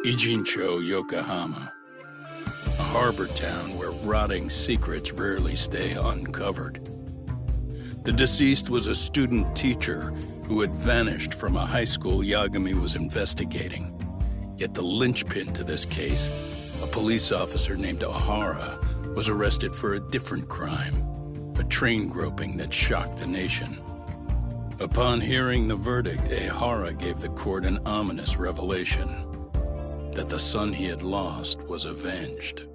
Ijincho, Yokohama. A harbor town where rotting secrets rarely stay uncovered. The deceased was a student teacher who had vanished from a high school Yagami was investigating. Yet the linchpin to this case, a police officer named Ohara, was arrested for a different crime, a train groping that shocked the nation. Upon hearing the verdict, Ohara gave the court an ominous revelation, that the son he had lost was avenged.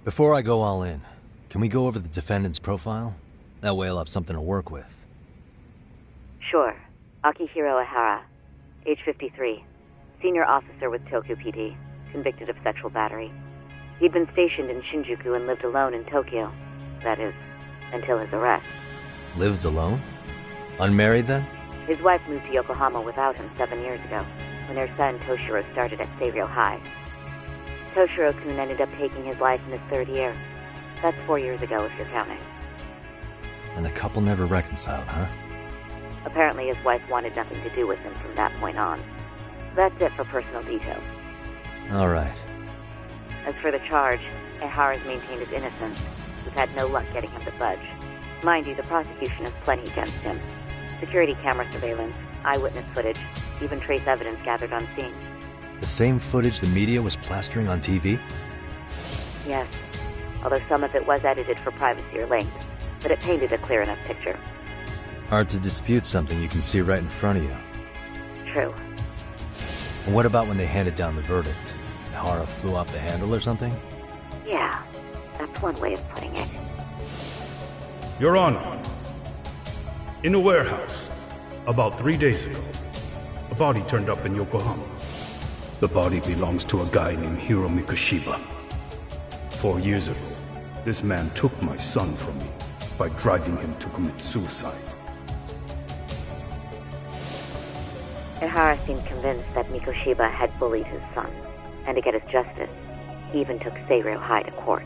Before I go all in, can we go over the defendant's profile? That way I'll have something to work with. Sure. Akihiro Ihara, age 53, senior officer with Tokyo PD, convicted of sexual battery. He'd been stationed in Shinjuku and lived alone in Tokyo. That is, until his arrest. Lived alone? Unmarried then? His wife moved to Yokohama without him 7 years ago, when their son Toshiro started at Seiryō High. Toshiro-kun ended up taking his life in his 3rd year. That's 4 years ago, if you're counting. And the couple never reconciled, huh? Apparently his wife wanted nothing to do with him from that point on. That's it for personal details. All right. As for the charge, Ihara's maintained his innocence. We've had no luck getting him to budge. Mind you, the prosecution has plenty against him. Security camera surveillance, eyewitness footage, even trace evidence gathered on scene. The same footage the media was plastering on TV? Yes, although some of it was edited for privacy or length, but it painted a clear enough picture. Hard to dispute something you can see right in front of you. True. And what about when they handed down the verdict? Ihara flew off the handle or something? Yeah, that's one way of putting it. Your Honor, in a warehouse, about 3 days ago, a body turned up in Yokohama. The body belongs to a guy named Hiro Mikoshiba. 4 years ago, this man took my son from me by driving him to commit suicide. Ihara seemed convinced that Mikoshiba had bullied his son, and to get his justice, he even took Seiryō High to court.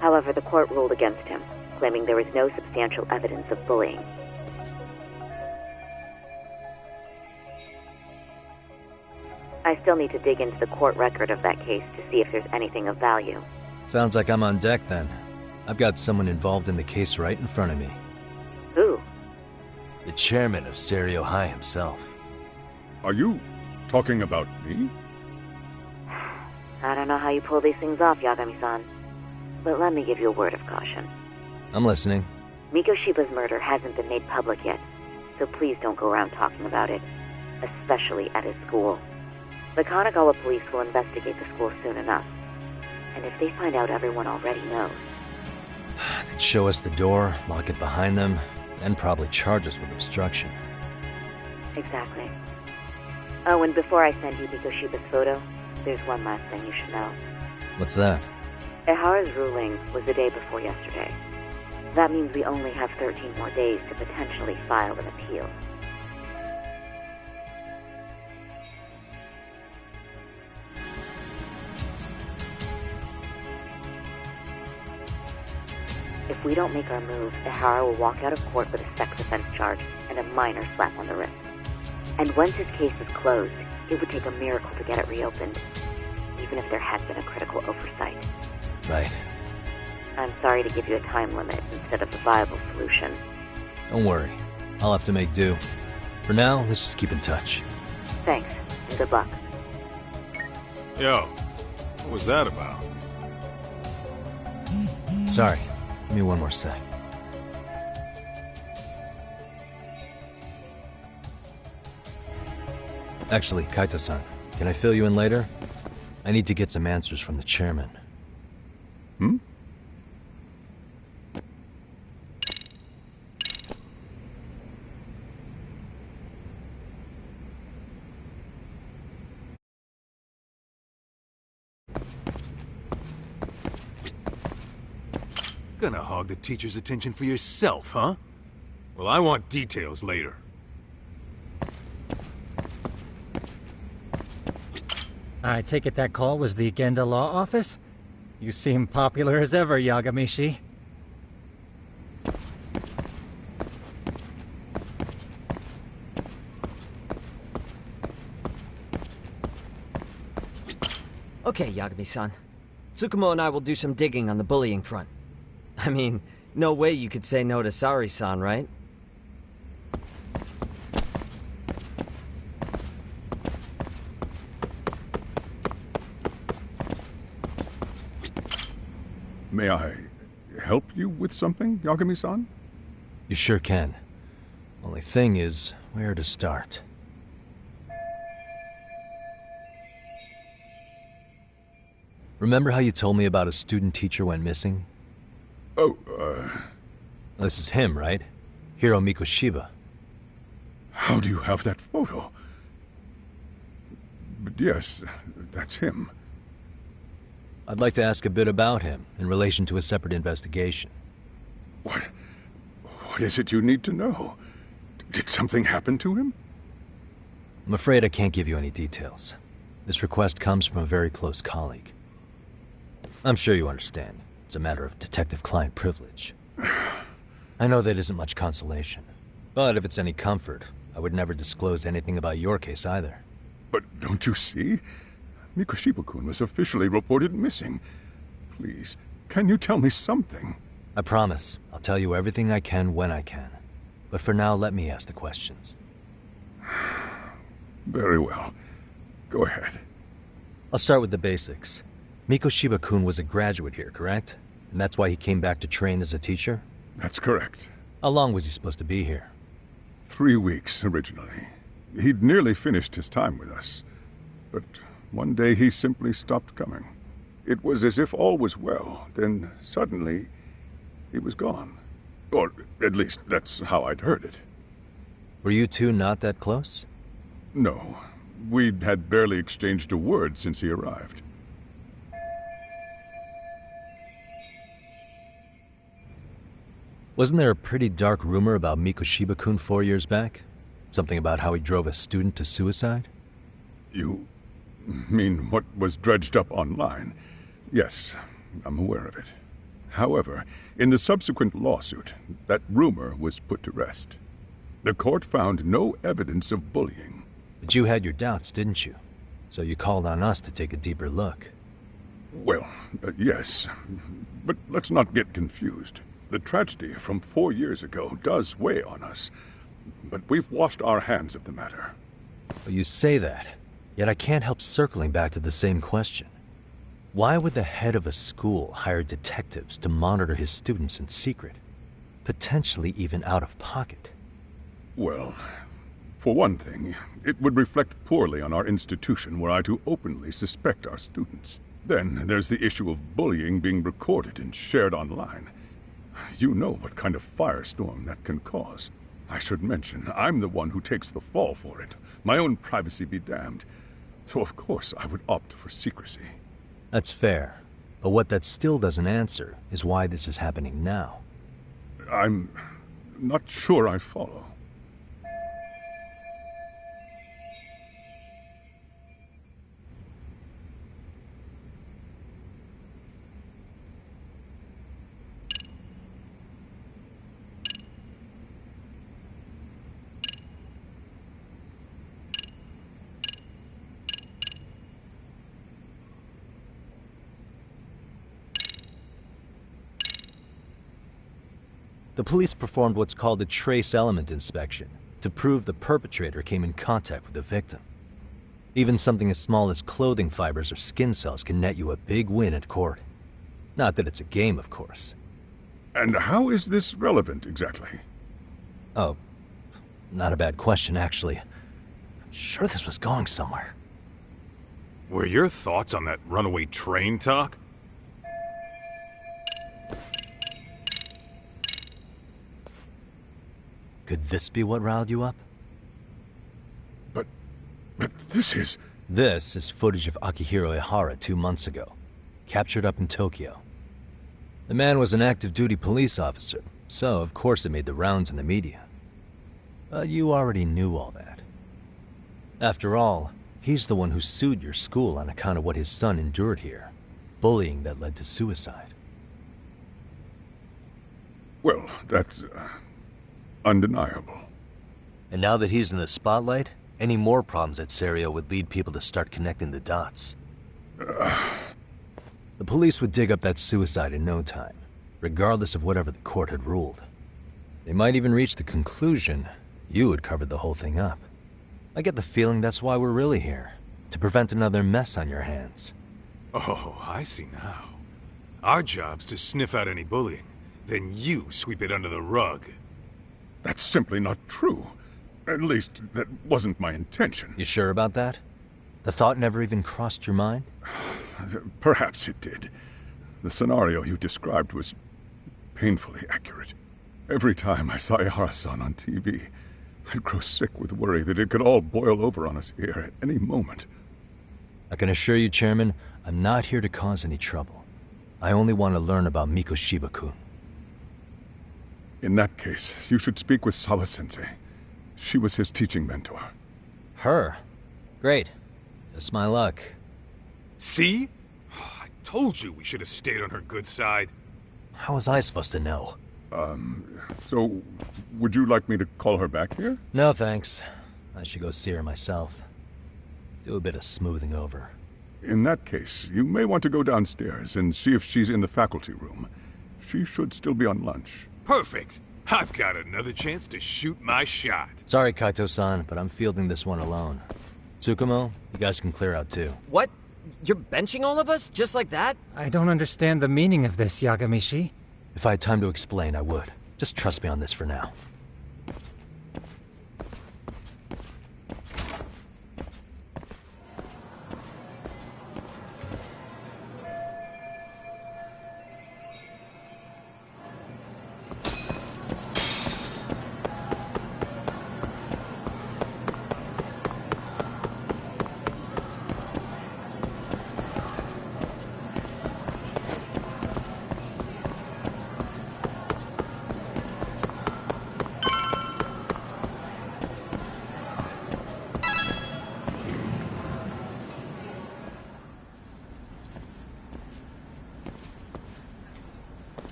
However, the court ruled against him, claiming there was no substantial evidence of bullying. I still need to dig into the court record of that case to see if there's anything of value. Sounds like I'm on deck then. I've got someone involved in the case right in front of me. Who? The chairman of Seiryō High himself. Are you talking about me? I don't know how you pull these things off, Yagami-san. But let me give you a word of caution. I'm listening. Mikoshiba's murder hasn't been made public yet, so please don't go around talking about it, especially at his school. The Kanagawa police will investigate the school soon enough. And if they find out everyone already knows... They'd show us the door, lock it behind them, and probably charge us with obstruction. Exactly. Oh, and before I send you Mikoshiba's photo, there's one last thing you should know. What's that? Ihara's ruling was the day before yesterday. That means we only have 13 more days to potentially file an appeal. If we don't make our move, Ihara will walk out of court with a sex offense charge and a minor slap on the wrist. And once his case is closed, it would take a miracle to get it reopened, even if there had been a critical oversight. Right. I'm sorry to give you a time limit instead of a viable solution. Don't worry. I'll have to make do. For now, let's just keep in touch. Thanks, and good luck. Yo, what was that about? Sorry. Give me one more sec. Actually, Kaito-san, can I fill you in later? I need to get some answers from the chairman. Hmm? Gonna hog the teacher's attention for yourself, huh? Well, I want details later. I take it that call was the Genda Law Office? You seem popular as ever, Yagamishi. Okay, Yagami-san. Tsukumo and I will do some digging on the bullying front. I mean, no way you could say no to Sari-san, right? May I help you with something, Yagami-san? You sure can. Only thing is, where to start? Remember how you told me about a student teacher went missing? Oh, This is him, right? Hiro Mikoshiba. how do you have that photo? But yes, that's him. I'd like to ask a bit about him in relation to a separate investigation. What is it you need to know? Did something happen to him? I'm afraid I can't give you any details. This request comes from a very close colleague. I'm sure you understand. It's a matter of detective-client privilege. I know that isn't much consolation. But if it's any comfort, I would never disclose anything about your case either. But don't you see? Mikoshiba-kun was officially reported missing. Please, can you tell me something? I promise. I'll tell you everything I can when I can. But for now, let me ask the questions. Very well. Go ahead. I'll start with the basics. Mikoshiba-kun was a graduate here, correct? And that's why he came back to train as a teacher? That's correct. How long was he supposed to be here? 3 weeks, originally. He'd nearly finished his time with us. But one day he simply stopped coming. It was as if all was well, then suddenly he was gone. Or at least that's how I'd heard it. Were you two not that close? No, we'd had barely exchanged a word since he arrived. Wasn't there a pretty dark rumor about Mikoshiba-kun 4 years back? Something about how he drove a student to suicide? You mean what was dredged up online? Yes, I'm aware of it. However, in the subsequent lawsuit, that rumor was put to rest. The court found no evidence of bullying. But you had your doubts, didn't you? So you called on us to take a deeper look. Well, yes, but let's not get confused. The tragedy from 4 years ago does weigh on us, but we've washed our hands of the matter. But you say that, yet I can't help circling back to the same question. Why would the head of a school hire detectives to monitor his students in secret? Potentially even out of pocket. Well, for one thing, it would reflect poorly on our institution were I to openly suspect our students. Then there's the issue of bullying being recorded and shared online. You know what kind of firestorm that can cause. I should mention, I'm the one who takes the fall for it. My own privacy be damned. So of course I would opt for secrecy. That's fair. But what that still doesn't answer is why this is happening now. I'm not sure I follow. The police performed what's called a trace element inspection to prove the perpetrator came in contact with the victim. Even something as small as clothing fibers or skin cells can net you a big win at court. Not that it's a game, of course. And how is this relevant, exactly? Oh, not a bad question, actually. I'm sure this was going somewhere. Were your thoughts on that runaway train talk? Could this be what riled you up? But this is... This is footage of Akihiro Ihara 2 months ago, captured up in Tokyo. The man was an active duty police officer, so of course it made the rounds in the media. But you already knew all that. After all, he's the one who sued your school on account of what his son endured here. Bullying that led to suicide. Well, that's undeniable. And now that he's in the spotlight, any more problems at Serio would lead people to start connecting the dots. The police would dig up that suicide in no time, regardless of whatever the court had ruled. They might even reach the conclusion you had covered the whole thing up. I get the feeling that's why we're really here, to prevent another mess on your hands. Oh, I see now. Our job's to sniff out any bullying, then you sweep it under the rug. That's simply not true. At least, that wasn't my intention. You sure about that? The thought never even crossed your mind? Perhaps it did. The scenario you described was painfully accurate. Every time I saw Ihara-san on TV, I'd grow sick with worry that it could all boil over on us here at any moment. I can assure you, Chairman, I'm not here to cause any trouble. I only want to learn about Mikoshiba-kun. In that case, you should speak with Sawa-sensei. She was his teaching mentor. Her? Great. Just my luck. See? I told you we should have stayed on her good side. How was I supposed to know? So, would you like me to call her back here? No, thanks. I should go see her myself. Do a bit of smoothing over. In that case, you may want to go downstairs and see if she's in the faculty room. She should still be on lunch. Perfect. I've got another chance to shoot my shot. Sorry, Kaito-san, but I'm fielding this one alone. Tsukumo, you guys can clear out too. What? You're benching all of us? Just like that? I don't understand the meaning of this, Yagamishi. If I had time to explain, I would. Just trust me on this for now.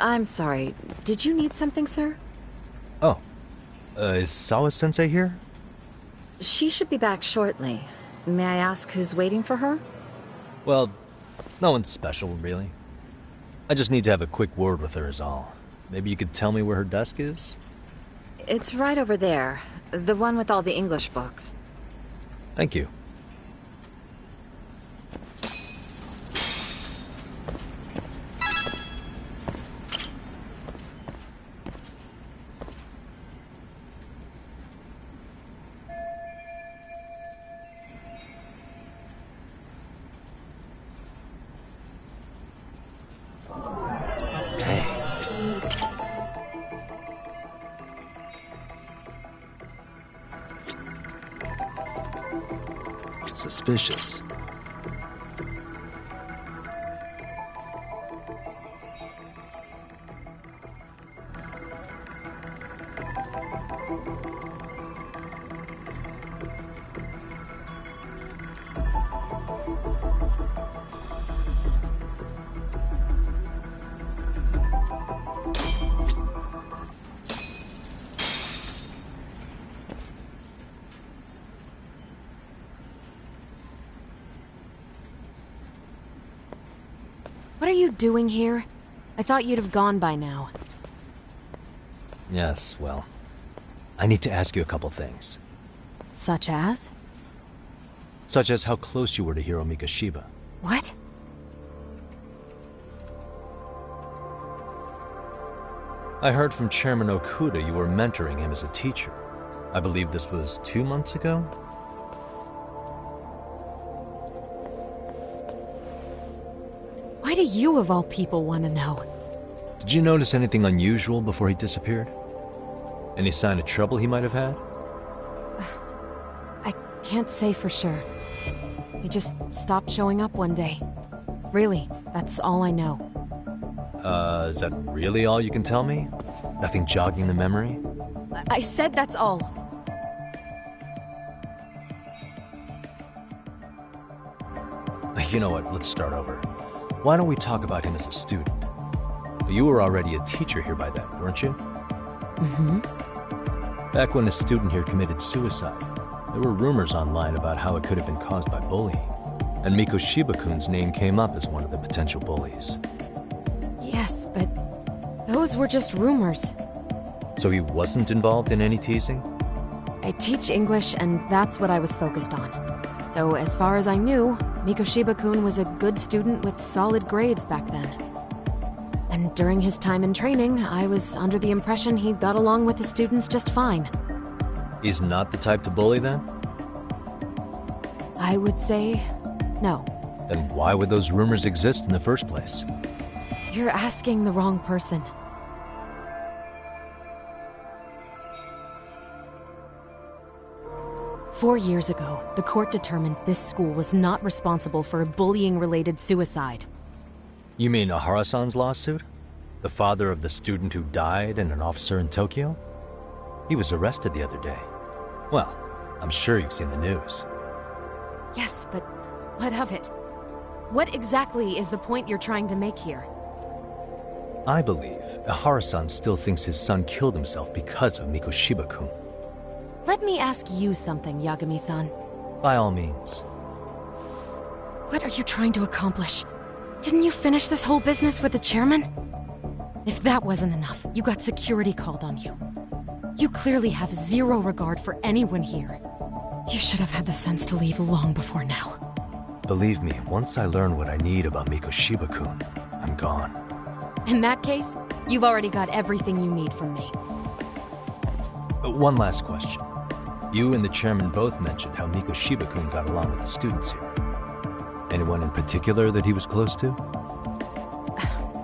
I'm sorry. Did you need something, sir? Oh. Is Sawa-sensei here? She should be back shortly. May I ask who's waiting for her? Well, no one's special, really. I just need to have a quick word with her is all. Maybe you could tell me where her desk is? It's right over there. The one with all the English books. Thank you. Suspicious. What are you doing here? I thought you'd have gone by now. Yes, well, I need to ask you a couple things. Such as? Such as how close you were to Hiro Mikoshiba. What? I heard from Chairman Okuda you were mentoring him as a teacher. I believe this was 2 months ago? Why do you, of all people, want to know? Did you notice anything unusual before he disappeared? Any sign of trouble he might have had? I can't say for sure. He just stopped showing up one day. Really, that's all I know. Is that really all you can tell me? Nothing jogging the memory? I said that's all. You know what, let's start over. Why don't we talk about him as a student? You were already a teacher here by then, weren't you? Mm-hmm. Back when a student here committed suicide, there were rumors online about how it could have been caused by bullying. And Mikoshiba-kun's name came up as one of the potential bullies. Yes, but those were just rumors. So he wasn't involved in any teasing? I teach English, and that's what I was focused on. So as far as I knew, Mikoshiba-kun was a good student with solid grades back then. And during his time in training, I was under the impression he got along with the students just fine. He's not the type to bully then? I would say no. Then why would those rumors exist in the first place? You're asking the wrong person. Four years ago, the court determined this school was not responsible for a bullying-related suicide. You mean Ahara-san's lawsuit? The father of the student who died and an officer in Tokyo? He was arrested the other day. Well, I'm sure you've seen the news. Yes, but what of it? What exactly is the point you're trying to make here? I believe Ahara-san still thinks his son killed himself because of Mikoshiba-kun. Let me ask you something, Yagami-san. By all means. What are you trying to accomplish? Didn't you finish this whole business with the chairman? If that wasn't enough, you got security called on you. You clearly have zero regard for anyone here. You should have had the sense to leave long before now. Believe me, once I learn what I need about Mikoshiba-kun, I'm gone. In that case, you've already got everything you need from me. One last question. You and the chairman both mentioned how Mikoshiba-kun got along with the students here. Anyone in particular that he was close to?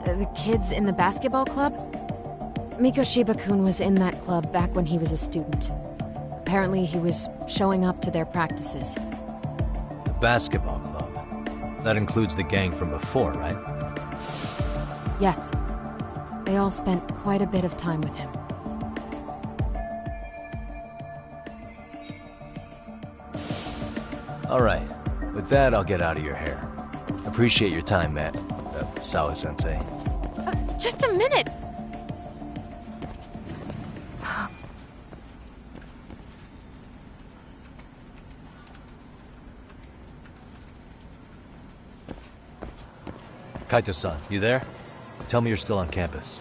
The kids in the basketball club? Mikoshiba-kun was in that club back when he was a student. Apparently he was showing up to their practices. The basketball club? That includes the gang from before, right? Yes. They all spent quite a bit of time with him. All right. With that, I'll get out of your hair. Appreciate your time, Matt. Sawa-sensei. Just a minute! Kaito-san, you there? Tell me you're still on campus.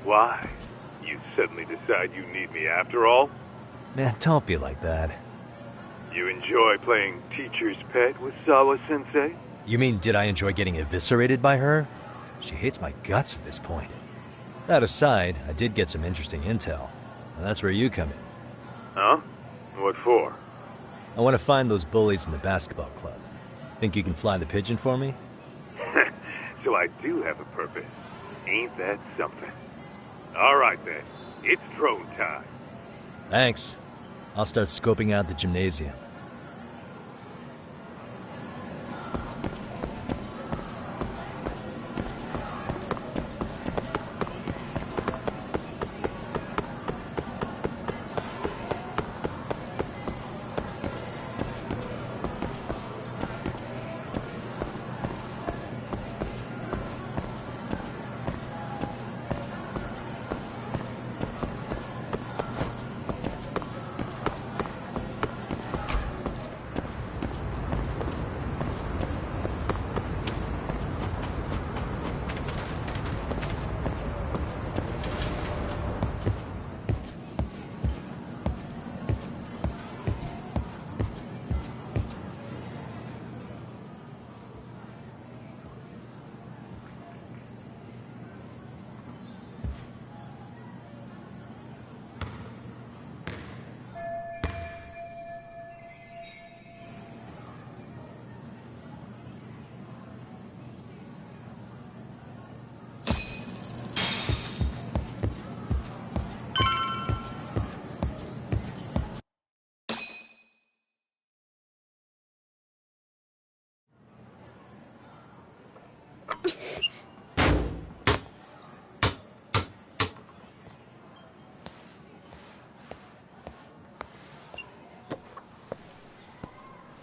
Why? You suddenly decide you need me after all? Man, don't be like that. You enjoy playing teacher's pet with Sawa-sensei? You mean, did I enjoy getting eviscerated by her? She hates my guts at this point. That aside, I did get some interesting intel. And that's where you come in. Huh? What for? I want to find those bullies in the basketball club. Think you can fly the pigeon for me? So I do have a purpose. Ain't that something? All right then. It's drone time. Thanks. I'll start scoping out the gymnasium.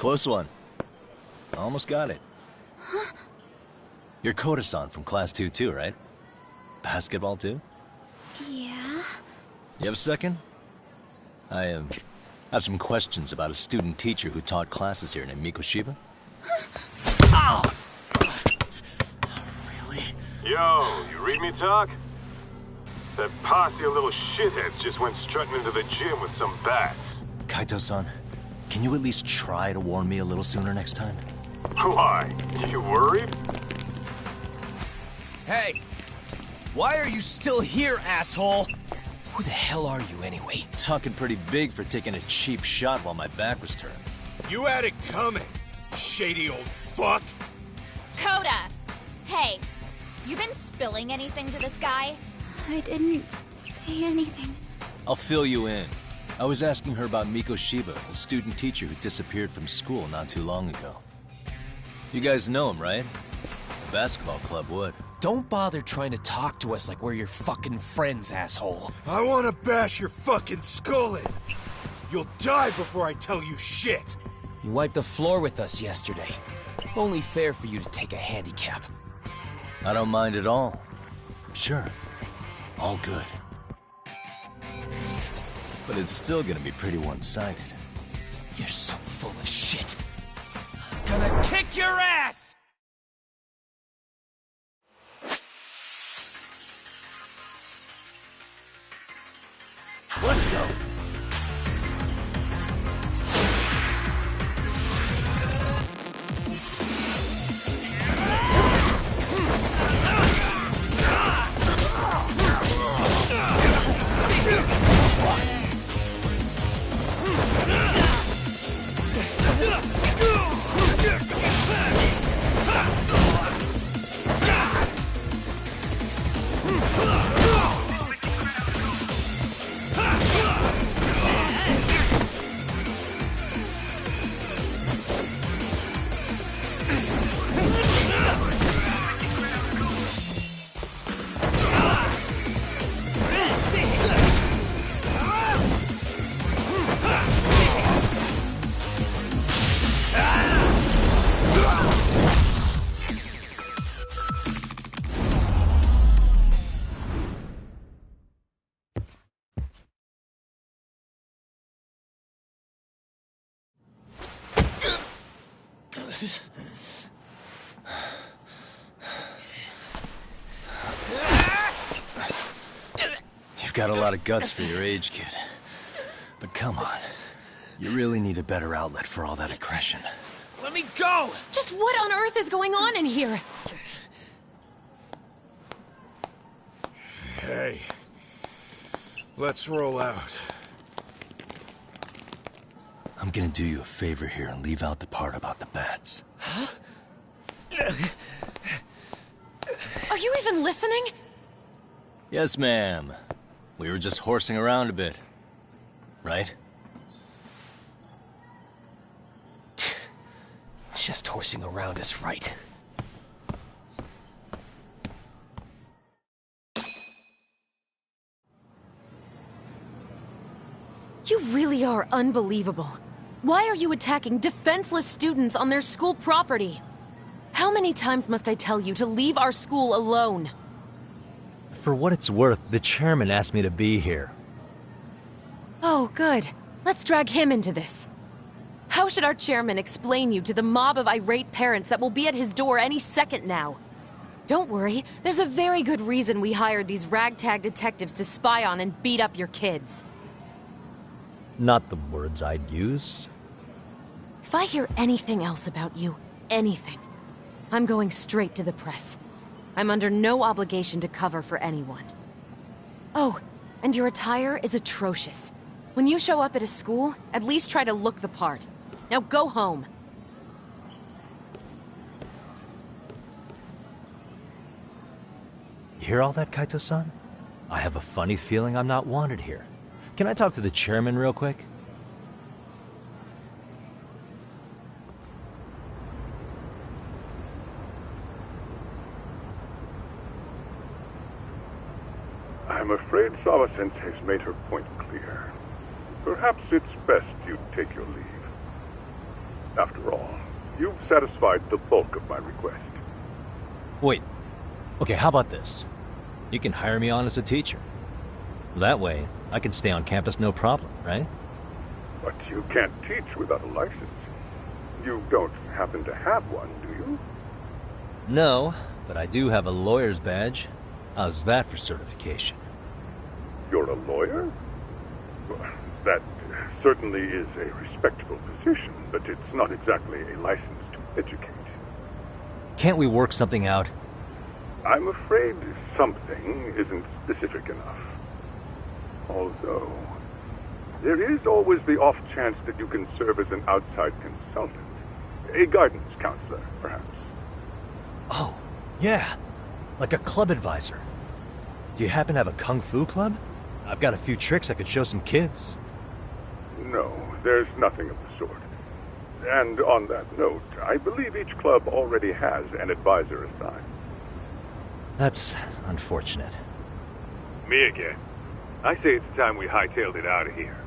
Close one. Almost got it. Huh? You're Koda-san from Class 2 too, right? Basketball too? Yeah? You have a second? I have some questions about a student teacher who taught classes here named Mikoshiba. Ow! Really? Yo, you read me talk? That posse of little shitheads just went strutting into the gym with some bats. Kaito-san, can you at least try to warn me a little sooner next time? Why? You worried? Hey! Why are you still here, asshole? Who the hell are you, anyway? Talking pretty big for taking a cheap shot while my back was turned. You had it coming, shady old fuck! Coda! Hey, you been spilling anything to this guy? I didn't say anything. I'll fill you in. I was asking her about Mikoshiba, a student teacher who disappeared from school not too long ago. You guys know him, right? The basketball club would. Don't bother trying to talk to us like we're your fucking friends, asshole. I wanna bash your fucking skull in. You'll die before I tell you shit. You wiped the floor with us yesterday. Only fair for you to take a handicap. I don't mind at all. Sure. All good. But it's still gonna be pretty one-sided. You're so full of shit. I'm gonna kick your ass! Let's go! You've got a lot of guts for your age, kid. But come on. You really need a better outlet for all that aggression. Let me go! Just what on earth is going on in here? Hey. Let's roll out. I'm gonna do you a favor here and leave out the part about the bats. Huh? Are you even listening? Yes, ma'am. We were just horsing around a bit. Right? Just horsing around is right. You really are unbelievable. Why are you attacking defenseless students on their school property? How many times must I tell you to leave our school alone? For what it's worth, the chairman asked me to be here. Oh, good. Let's drag him into this. How should our chairman explain you to the mob of irate parents that will be at his door any second now? Don't worry, there's a very good reason we hired these ragtag detectives to spy on and beat up your kids. Not the words I'd use. If I hear anything else about you, anything, I'm going straight to the press. I'm under no obligation to cover for anyone. Oh, and your attire is atrocious. When you show up at a school, at least try to look the part. Now go home. You hear all that, Kaito-san? I have a funny feeling I'm not wanted here. Can I talk to the chairman real quick? I'm afraid Sawa-sensei's made her point clear. Perhaps it's best you take your leave. After all, you've satisfied the bulk of my request. Wait. Okay, how about this? You can hire me on as a teacher. That way, I can stay on campus no problem, right? But you can't teach without a license. You don't happen to have one, do you? No, but I do have a lawyer's badge. How's that for certification? You're a lawyer? Well, that certainly is a respectable position, but it's not exactly a license to educate. Can't we work something out? I'm afraid something isn't specific enough. Although, there is always the off chance that you can serve as an outside consultant. A guidance counselor, perhaps. Oh, yeah. Like a club advisor. Do you happen to have a kung fu club? I've got a few tricks I could show some kids. No, there's nothing of the sort. And on that note, I believe each club already has an advisor assigned. That's unfortunate. Me again. I say it's time we hightailed it out of here.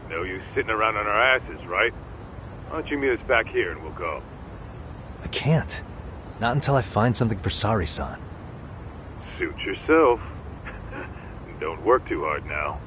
No use sitting around on our asses, right? Why don't you meet us back here and we'll go? I can't. Not until I find something for Sari-san. Suit yourself. Don't work too hard now.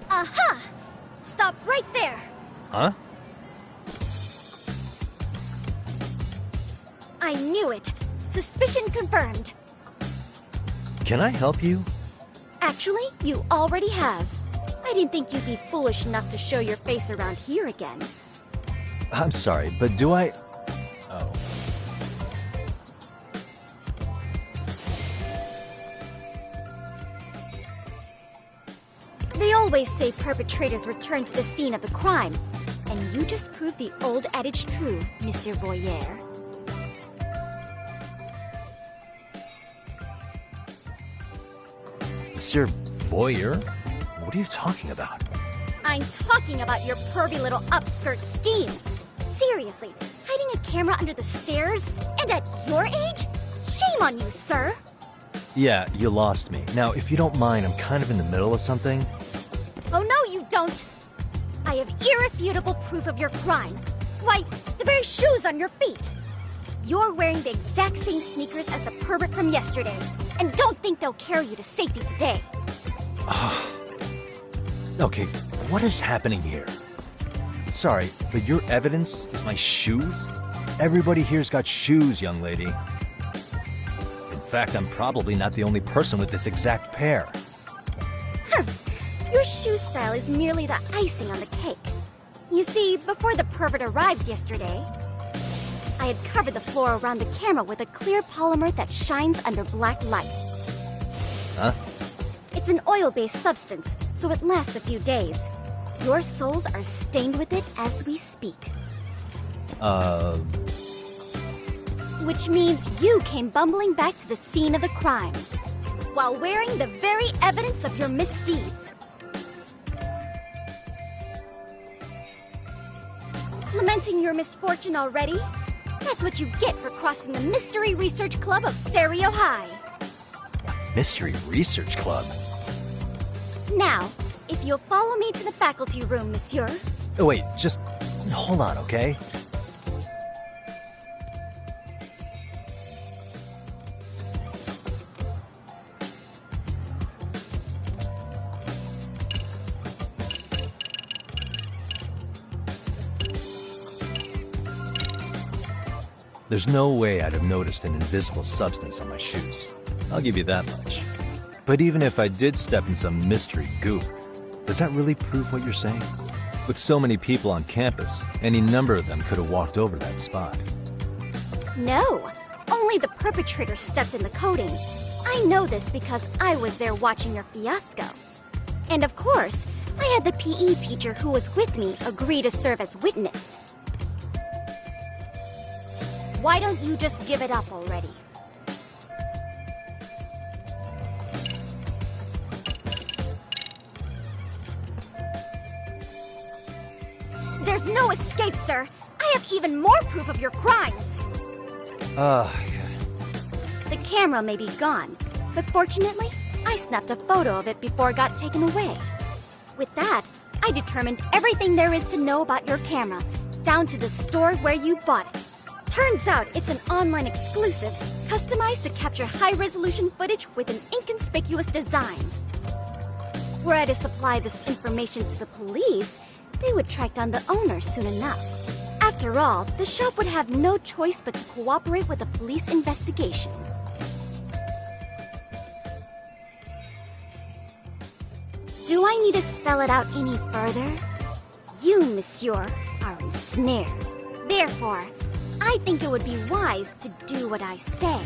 Aha! Stop right there! Huh? I knew it! Suspicion confirmed. Can I help you? Actually, you already have. I didn't think you'd be foolish enough to show your face around here again. I'm sorry, but do I... Oh. They always say perpetrators return to the scene of the crime. And you just proved the old adage true, Monsieur Boyer. Monsieur Voyeur? What are you talking about? I'm talking about your pervy little upskirt scheme. Seriously, hiding a camera under the stairs? And at your age? Shame on you, sir! Yeah, you lost me. Now, if you don't mind, I'm kind of in the middle of something. Oh no, you don't! I have irrefutable proof of your crime. Why, the very shoes on your feet! You're wearing the exact same sneakers as the pervert from yesterday. And don't think they'll carry you to safety today. Okay, what is happening here? Sorry, but your evidence is my shoes? Everybody here's got shoes, young lady. In fact, I'm probably not the only person with this exact pair. Your shoe style is merely the icing on the cake. You see, before the pervert arrived yesterday, I had covered the floor around the camera with a clear polymer that shines under black light. Huh? It's an oil-based substance, so it lasts a few days. Your soles are stained with it as we speak. Which means you came bumbling back to the scene of the crime, while wearing the very evidence of your misdeeds. Lamenting your misfortune already? That's what you get for crossing the Mystery Research Club of Serio High. Mystery Research Club? Now, if you'll follow me to the faculty room, monsieur. Oh, wait, just hold on, okay? There's no way I'd have noticed an invisible substance on my shoes. I'll give you that much. But even if I did step in some mystery goop, does that really prove what you're saying? With so many people on campus, any number of them could have walked over that spot. No, only the perpetrator stepped in the coating. I know this because I was there watching your fiasco. And of course, I had the PE teacher who was with me agree to serve as witness. Why don't you just give it up already? There's no escape, sir. I have even more proof of your crimes. The camera may be gone, but fortunately, I snapped a photo of it before it got taken away. With that, I determined everything there is to know about your camera, down to the store where you bought it. Turns out it's an online exclusive, customized to capture high-resolution footage with an inconspicuous design. Were I to supply this information to the police, they would track down the owner soon enough. After all, the shop would have no choice but to cooperate with the police investigation. Do I need to spell it out any further? You, monsieur, are ensnared. Therefore, I think it would be wise to do what I say.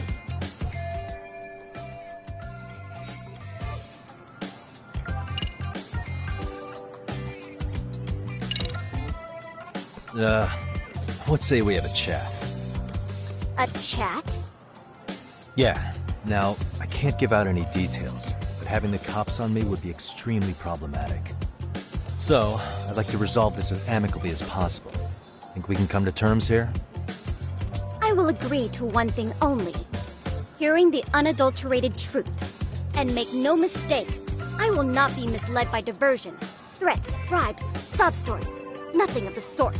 Let's say we have a chat. A chat? Yeah. Now, I can't give out any details, but having the cops on me would be extremely problematic. So, I'd like to resolve this as amicably as possible. Think we can come to terms here? I will agree to one thing only. Hearing the unadulterated truth. And make no mistake, I will not be misled by diversion, threats, bribes, sob stories. Nothing of the sort.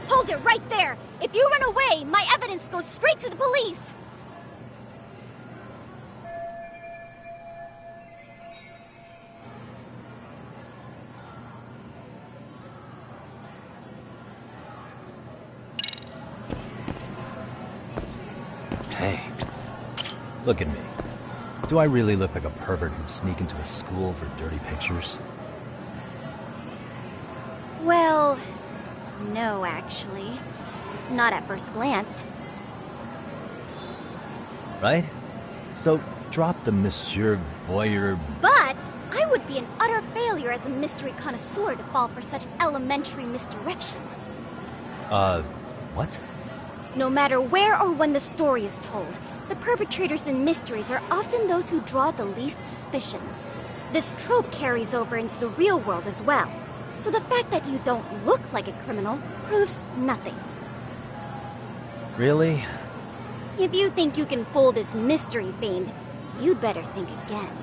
Hold it right there! If you run away, my evidence goes straight to the police! Hey, look at me. Do I really look like a pervert who'd sneak into a school for dirty pictures? Well, no, actually. Not at first glance. Right? So, drop the Monsieur Voyeur... But I would be an utter failure as a mystery connoisseur to fall for such elementary misdirection. What? No matter where or when the story is told, the perpetrators in mysteries are often those who draw the least suspicion. This trope carries over into the real world as well. So the fact that you don't look like a criminal proves nothing. Really? If you think you can fool this mystery fiend, you'd better think again.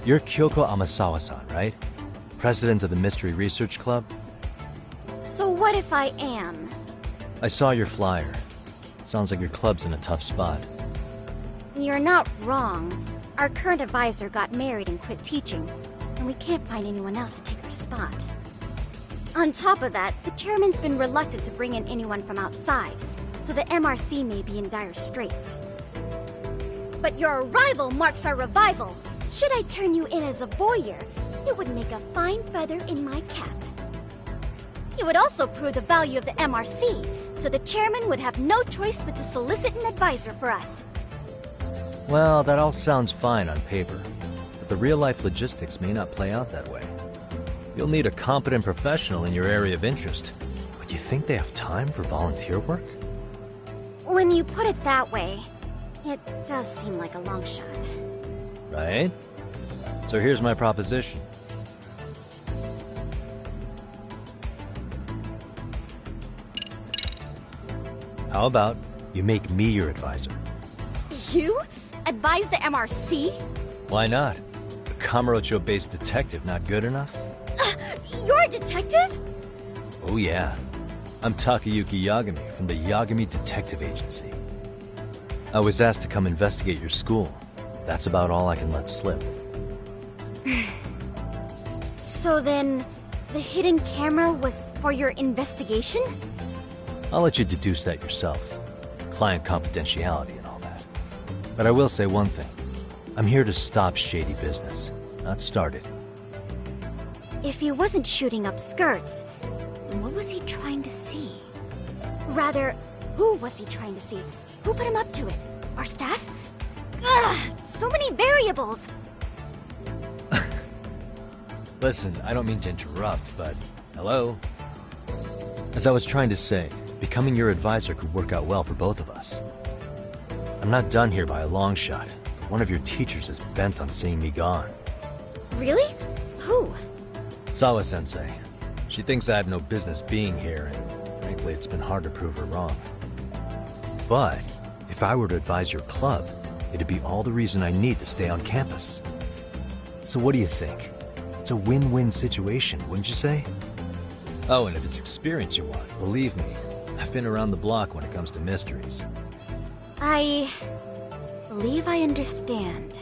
You're Kyoko Amasawa-san, right? President of the Mystery Research Club? So what if I am? I saw your flyer. Sounds like your club's in a tough spot. You're not wrong. Our current advisor got married and quit teaching, and we can't find anyone else to take her spot. On top of that, the chairman's been reluctant to bring in anyone from outside, so the MRC may be in dire straits. But your arrival marks our revival. Should I turn you in as a voyeur, it would make a fine feather in my cap. It would also prove the value of the MRC, so the chairman would have no choice but to solicit an advisor for us. Well, that all sounds fine on paper, but the real-life logistics may not play out that way. You'll need a competent professional in your area of interest, but you think they have time for volunteer work? When you put it that way, it does seem like a long shot. Right? So here's my proposition. How about you make me your advisor? You? Advise the MRC? Why not? A Kamurocho-based detective not good enough? You're a detective? Oh yeah. I'm Takayuki Yagami from the Yagami Detective Agency. I was asked to come investigate your school. That's about all I can let slip. So then, the hidden camera was for your investigation? I'll let you deduce that yourself. Client confidentiality and all that. But I will say one thing. I'm here to stop shady business, not start it. If he wasn't shooting up skirts, then what was he trying to see? Rather, who was he trying to see? Who put him up to it? Our staff? Ugh, so many variables! Listen, I don't mean to interrupt, but... Hello? As I was trying to say, becoming your advisor could work out well for both of us. I'm not done here by a long shot, but one of your teachers is bent on seeing me gone. Really? Who? Sawa-sensei. She thinks I have no business being here, and frankly, it's been hard to prove her wrong. But, if I were to advise your club, it'd be all the reason I need to stay on campus. So what do you think? It's a win-win situation, wouldn't you say? Oh, and if it's experience you want, believe me, I've been around the block when it comes to mysteries. I believe I understand.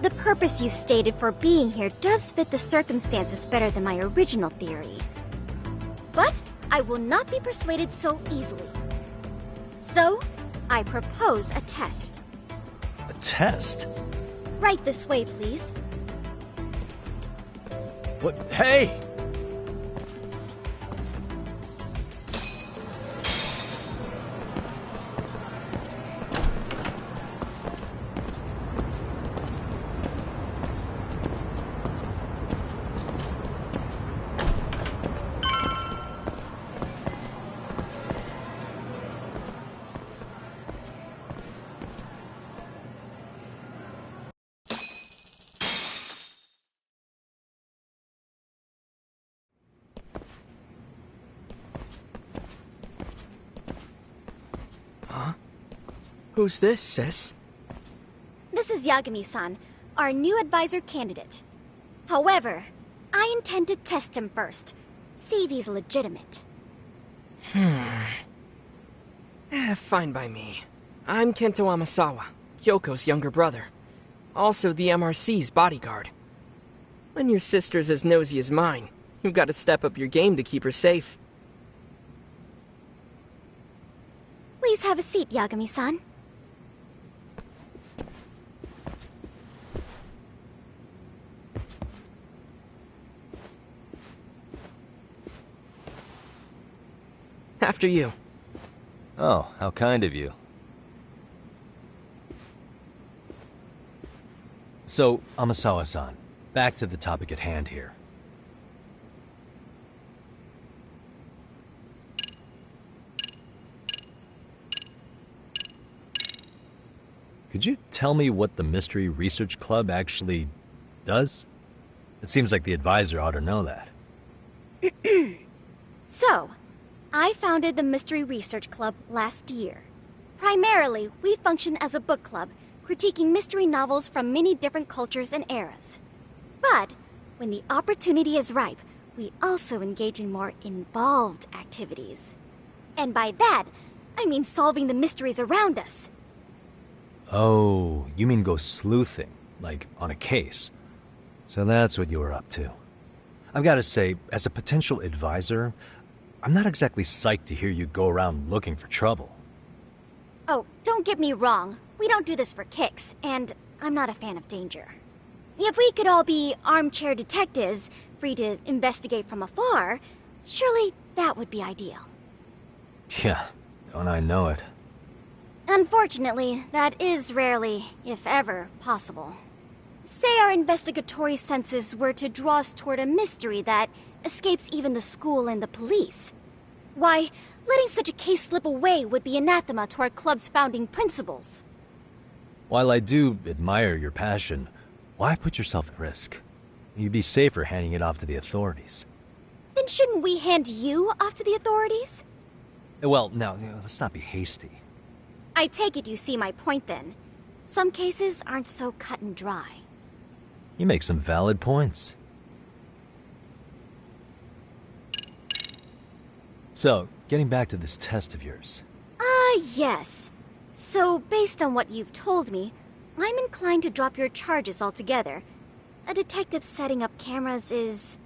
The purpose you stated for being here does fit the circumstances better than my original theory. But I will not be persuaded so easily. So, I propose a test. A test? Right this way, please. What? Hey! Who's this, sis? This is Yagami-san, our new advisor candidate. However, I intend to test him first, see if he's legitimate. Fine by me. I'm Kento Amasawa, Kyoko's younger brother. Also the MRC's bodyguard. When your sister's as nosy as mine, you've got to step up your game to keep her safe. Please have a seat, Yagami-san. After you. Oh, how kind of you. So, Amasawa-san, back to the topic at hand here. Could you tell me what the Mystery Research Club actually does? It seems like the advisor ought to know that. So, I founded the Mystery Research Club last year. Primarily, we function as a book club, critiquing mystery novels from many different cultures and eras. But when the opportunity is ripe, we also engage in more involved activities. And by that, I mean solving the mysteries around us. Oh, you mean go sleuthing, like on a case. So that's what you were up to. I've got to say, as a potential advisor, I'm not exactly psyched to hear you go around looking for trouble. Oh, don't get me wrong. We don't do this for kicks, and I'm not a fan of danger. If we could all be armchair detectives, free to investigate from afar, surely that would be ideal. Yeah, don't I know it. Unfortunately, that is rarely, if ever, possible. Say our investigatory senses were to draw us toward a mystery that escapes even the school and the police. Why, letting such a case slip away would be anathema to our club's founding principles. While I do admire your passion, why put yourself at risk? You'd be safer handing it off to the authorities. Then shouldn't we hand you off to the authorities? Well, now, let's not be hasty. I take it you see my point then. Some cases aren't so cut and dry. You make some valid points. So, getting back to this test of yours. Yes. So, based on what you've told me, I'm inclined to drop your charges altogether. A detective setting up cameras is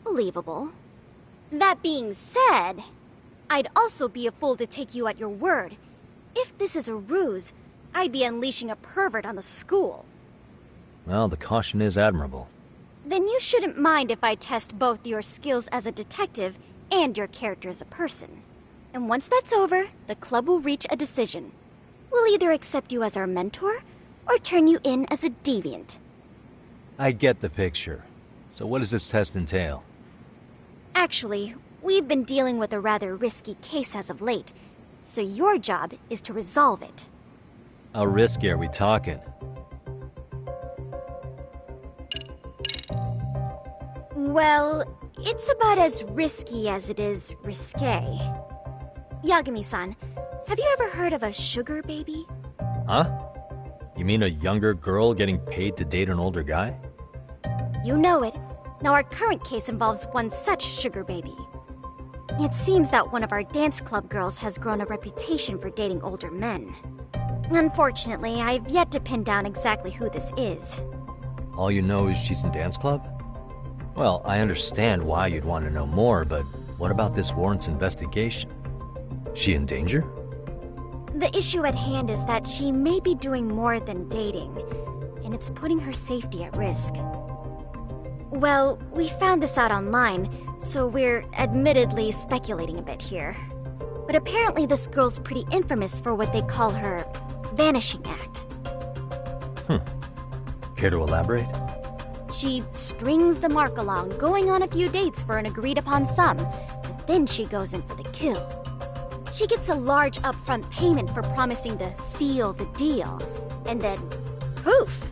believable. That being said, I'd also be a fool to take you at your word. If this is a ruse, I'd be unleashing a pervert on the school. Well, the caution is admirable. Then you shouldn't mind if I test both your skills as a detective and your character as a person. And once that's over, the club will reach a decision. We'll either accept you as our mentor, or turn you in as a deviant. I get the picture. So what does this test entail? Actually, we've been dealing with a rather risky case as of late, so your job is to resolve it. How risky are we talking? Well, it's about as risky as it is risque. Yagami-san, have you ever heard of a sugar baby? Huh? You mean a younger girl getting paid to date an older guy? You know it. Now our current case involves one such sugar baby. It seems that one of our dance club girls has grown a reputation for dating older men. Unfortunately, I've yet to pin down exactly who this is. All you know is she's in dance club? Well, I understand why you'd want to know more, but what about this warrants investigation? She in danger? The issue at hand is that she may be doing more than dating, and it's putting her safety at risk. Well, we found this out online, so we're admittedly speculating a bit here. But apparently this girl's pretty infamous for what they call her vanishing act. Care to elaborate? She strings the mark along, going on a few dates for an agreed-upon sum, but then she goes in for the kill. She gets a large upfront payment for promising to seal the deal, and then, poof,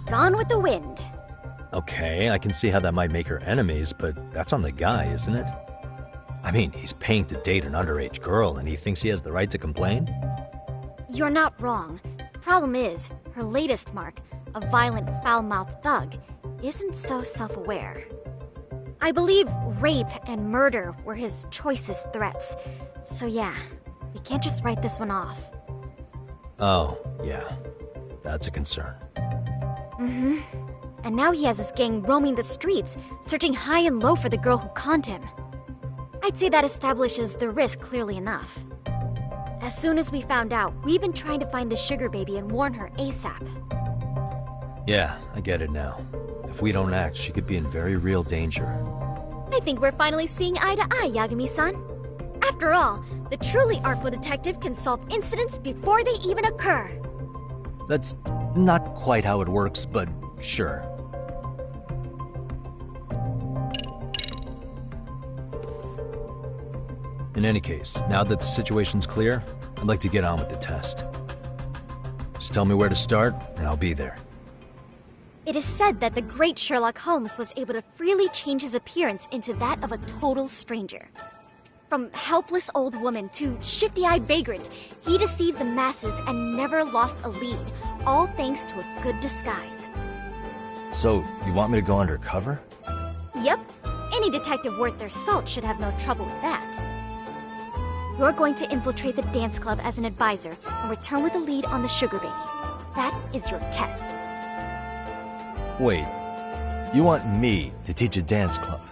gone with the wind. Okay, I can see how that might make her enemies, but that's on the guy, isn't it? I mean, he's paying to date an underage girl, and he thinks he has the right to complain? You're not wrong. Problem is, her latest mark, a violent, foul-mouthed thug, isn't so self-aware. I believe rape and murder were his choicest threats. So yeah, we can't just write this one off. Oh, yeah. That's a concern. Mm-hmm. And now he has his gang roaming the streets, searching high and low for the girl who conned him. I'd say that establishes the risk clearly enough. As soon as we found out, we've been trying to find the sugar baby and warn her ASAP. Yeah, I get it now. If we don't act, she could be in very real danger. I think we're finally seeing eye to eye, Yagami-san. After all, the truly artful detective can solve incidents before they even occur. That's not quite how it works, but sure. In any case, now that the situation's clear, I'd like to get on with the test. Just tell me where to start, and I'll be there. It is said that the great Sherlock Holmes was able to freely change his appearance into that of a total stranger. From helpless old woman to shifty-eyed vagrant, he deceived the masses and never lost a lead, all thanks to a good disguise. So, you want me to go undercover? Yep. Any detective worth their salt should have no trouble with that. You're going to infiltrate the dance club as an advisor and return with a lead on the sugar baby. That is your test. Wait, you want me to teach a dance club?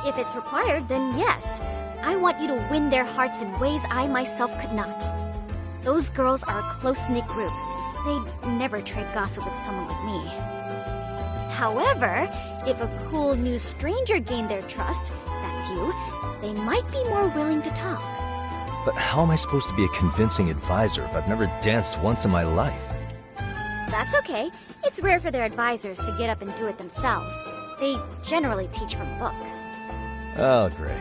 If it's required, then yes. I want you to win their hearts in ways I myself could not. Those girls are a close-knit group. They'd never trade gossip with someone like me. However, if a cool new stranger gained their trust, that's you, they might be more willing to talk. But how am I supposed to be a convincing advisor if I've never danced once in my life? That's okay. It's rare for their advisors to get up and do it themselves. They generally teach from a book. Oh, great.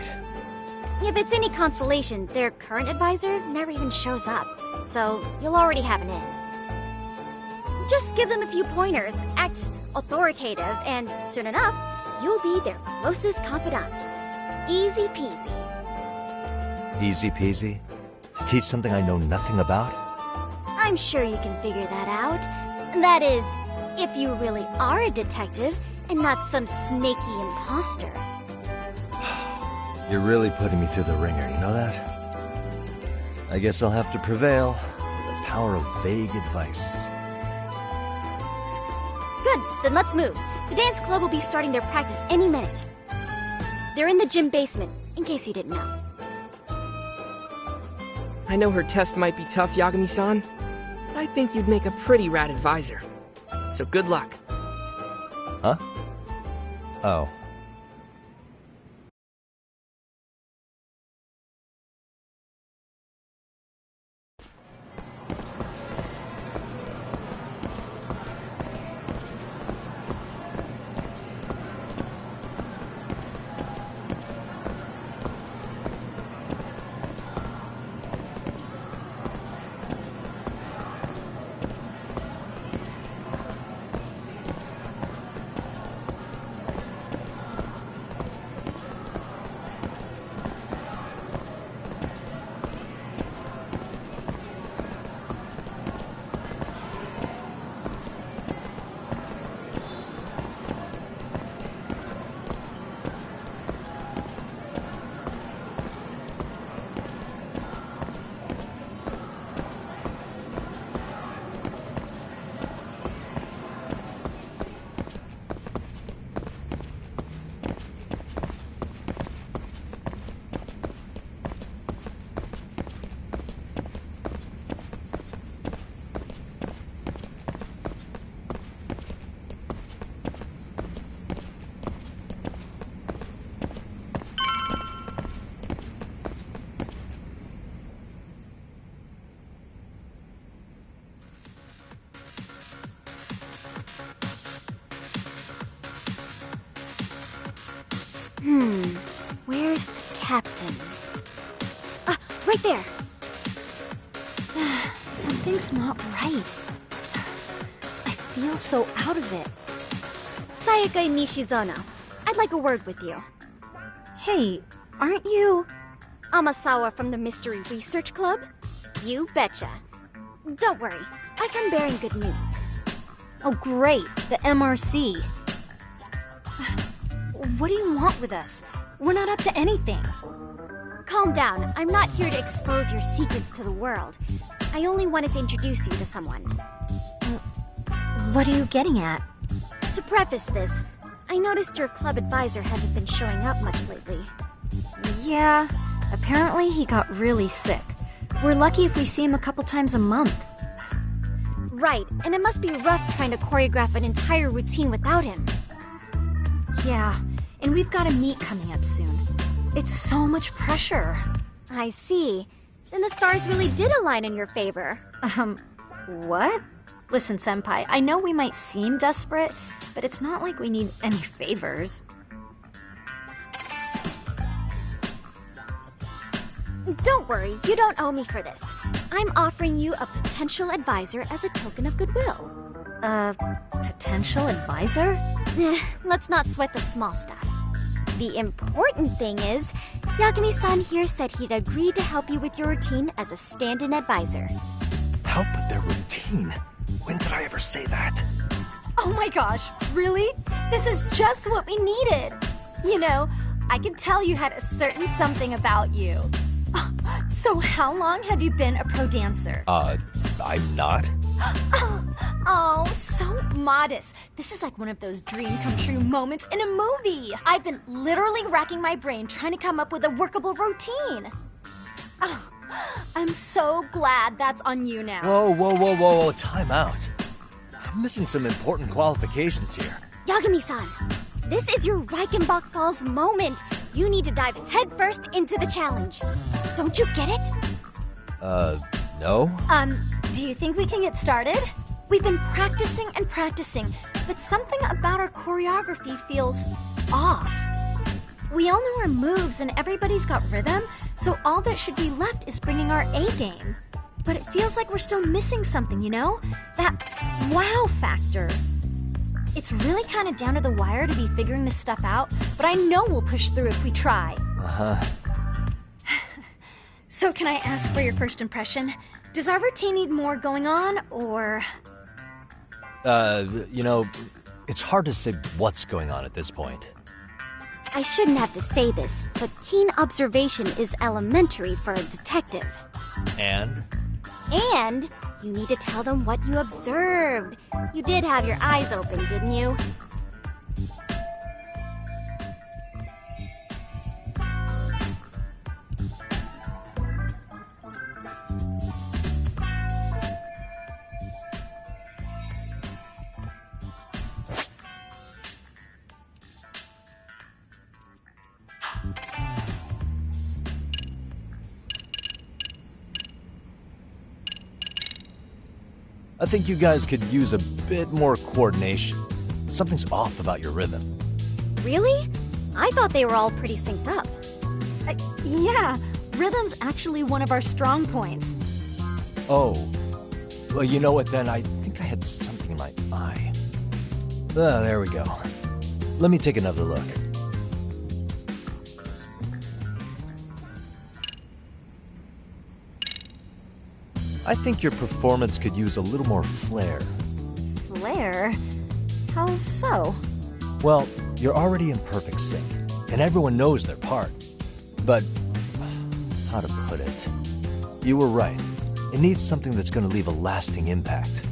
If it's any consolation, their current advisor never even shows up, so you'll already have an in. Just give them a few pointers, act authoritative, and soon enough, you'll be their closest confidant. Easy peasy. Easy peasy? To teach something I know nothing about? I'm sure you can figure that out. That is, if you really are a detective and not some snaky imposter. You're really putting me through the ringer, you know that? I guess I'll have to prevail with the power of vague advice. Good, then let's move. The dance club will be starting their practice any minute. They're in the gym basement, in case you didn't know. I know her test might be tough, Yagami-san, but I think you'd make a pretty rad advisor. So good luck. Huh? Oh. Where's the captain? Ah, right there! Something's not right. I feel so out of it. Sayaka Nishizono, I'd like a word with you. Hey, aren't you... Amasawa from the Mystery Research Club? You betcha. Don't worry, I come bearing good news. Oh great, the MRC. What do you want with us? We're not up to anything. Calm down. I'm not here to expose your secrets to the world. I only wanted to introduce you to someone. What are you getting at? To preface this, I noticed your club advisor hasn't been showing up much lately. Yeah, apparently he got really sick. We're lucky if we see him a couple times a month. Right, and it must be rough trying to choreograph an entire routine without him. Yeah, and we've got a meet coming up soon. It's so much pressure. I see. Then the stars really did align in your favor. What? Listen, Senpai, I know we might seem desperate, but it's not like we need any favors. Don't worry, you don't owe me for this. I'm offering you a potential advisor as a token of goodwill. A potential advisor? Let's not sweat the small stuff. The important thing is, Yagami-san here said he'd agreed to help you with your routine as a stand-in advisor. Help with their routine? When did I ever say that? Oh my gosh, really? This is just what we needed. You know, I could tell you had a certain something about you. So how long have you been a pro dancer? I'm not. Oh, so modest. This is like one of those dream come true moments in a movie. I've been literally racking my brain trying to come up with a workable routine. Oh, I'm so glad that's on you now. Whoa, time out. I'm missing some important qualifications here. Yagami-san, this is your Reichenbach Falls moment. You need to dive headfirst into the challenge. Don't you get it? No? Do you think we can get started? We've been practicing and practicing, but something about our choreography feels off. We all know our moves and everybody's got rhythm, so all that should be left is bringing our A game. But it feels like we're still missing something, you know? That wow factor. It's really kind of down to the wire to be figuring this stuff out, but I know we'll push through if we try. Uh-huh. So can I ask for your first impression? Does our routine need more going on, or...? You know, it's hard to say what's going on at this point. I shouldn't have to say this, but keen observation is elementary for a detective. And? And you need to tell them what you observed. You did have your eyes open, didn't you? I think you guys could use a bit more coordination. Something's off about your rhythm. Really? I thought they were all pretty synced up. Yeah, rhythm's actually one of our strong points. Oh. Well, you know what then? I think I had something in my eye. Ah, there we go. Let me take another look. I think your performance could use a little more flair. Flair? How so? Well, you're already in perfect sync, and everyone knows their part. But, how to put it? You were right. It needs something that's going to leave a lasting impact.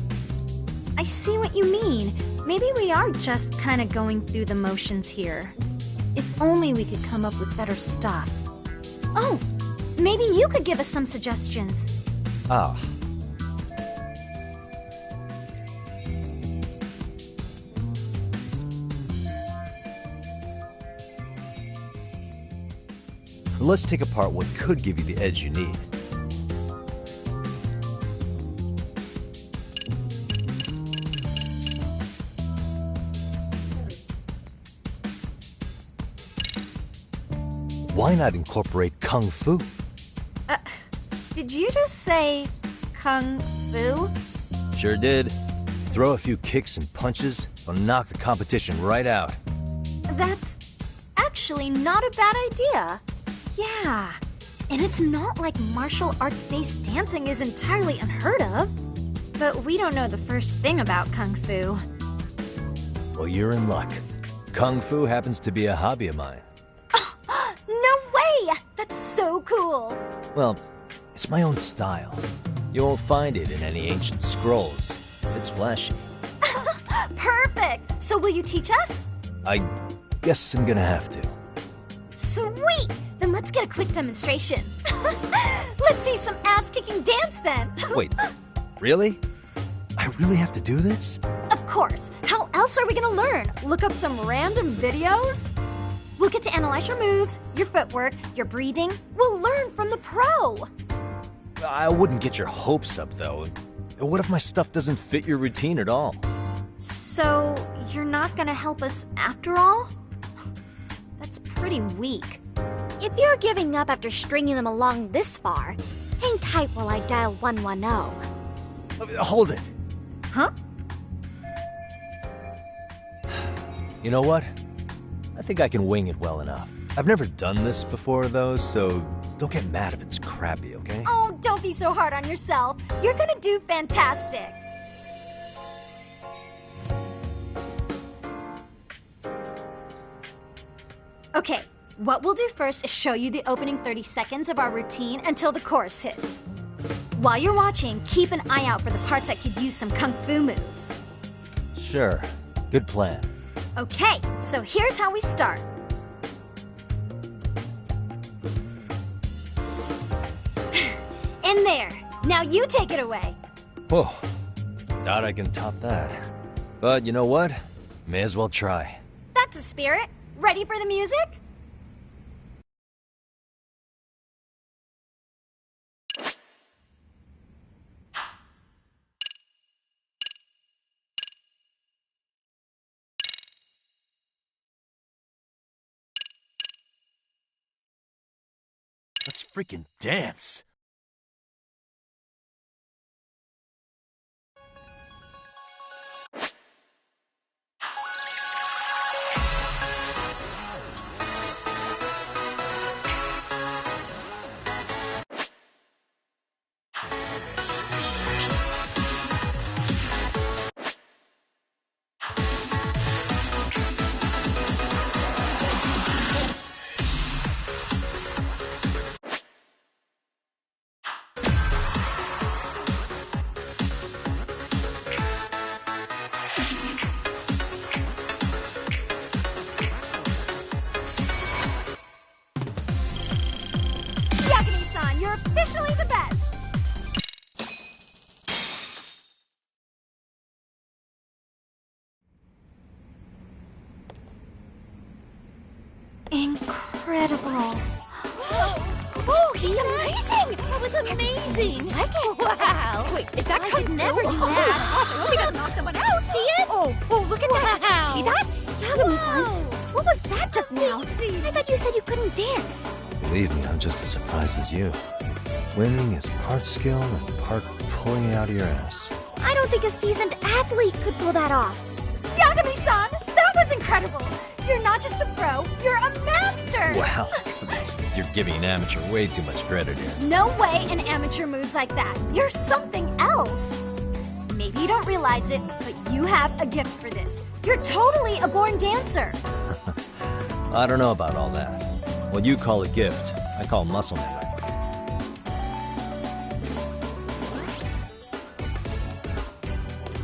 I see what you mean. Maybe we are just kind of going through the motions here. If only we could come up with better stuff. Oh, maybe you could give us some suggestions. Ah. Let's take apart what could give you the edge you need. Why not incorporate Kung Fu? Did you just say Kung Fu? Sure did. Throw a few kicks and punches, will knock the competition right out. That's actually not a bad idea. Yeah, and it's not like martial arts-based dancing is entirely unheard of. But we don't know the first thing about Kung Fu. Well, you're in luck. Kung Fu happens to be a hobby of mine. No way! That's so cool! Well, it's my own style. You won't find it in any ancient scrolls. It's flashy. Perfect! So will you teach us? I guess I'm gonna have to. Sweet! Then let's get a quick demonstration. Let's see some ass-kicking dance then. Wait, really? I really have to do this? Of course. How else are we gonna learn? Look up some random videos? We'll get to analyze your moves, your footwork, your breathing. We'll learn from the pro. I wouldn't get your hopes up, though. What if my stuff doesn't fit your routine at all? So, you're not gonna help us after all? That's pretty weak. If you're giving up after stringing them along this far, hang tight while I dial 110. Hold it. Huh? You know what? I think I can wing it well enough. I've never done this before, though, so don't get mad if it's crappy, okay? Oh, don't be so hard on yourself. You're gonna do fantastic. Okay, what we'll do first is show you the opening 30 seconds of our routine until the chorus hits. While you're watching, keep an eye out for the parts that could use some kung fu moves. Sure. Good plan. Okay, so here's how we start. In there. Now you take it away. Whoa. Doubt I can top that. But you know what? May as well try. That's a spirit. Ready for the music? Let's freaking dance. You're officially the best! Incredible. Oh, he's amazing! That was amazing! Wow! Wait, is that I could never do that! Gosh, I hope he doesn't knock someone out! See it? Oh, look at that! Did you see that? Yagami-san, what was that just now? I thought you said you couldn't dance. Believe me, I'm just as surprised as you. Winning is part skill and part pulling it out of your ass. I don't think a seasoned athlete could pull that off. Yagami-san, that was incredible! You're not just a pro, you're a master! Wow, you're giving an amateur way too much credit here. No way an amateur moves like that. You're something else. Maybe you don't realize it, but you have a gift for this. You're totally a born dancer. I don't know about all that. What you call a gift, I call muscle memory.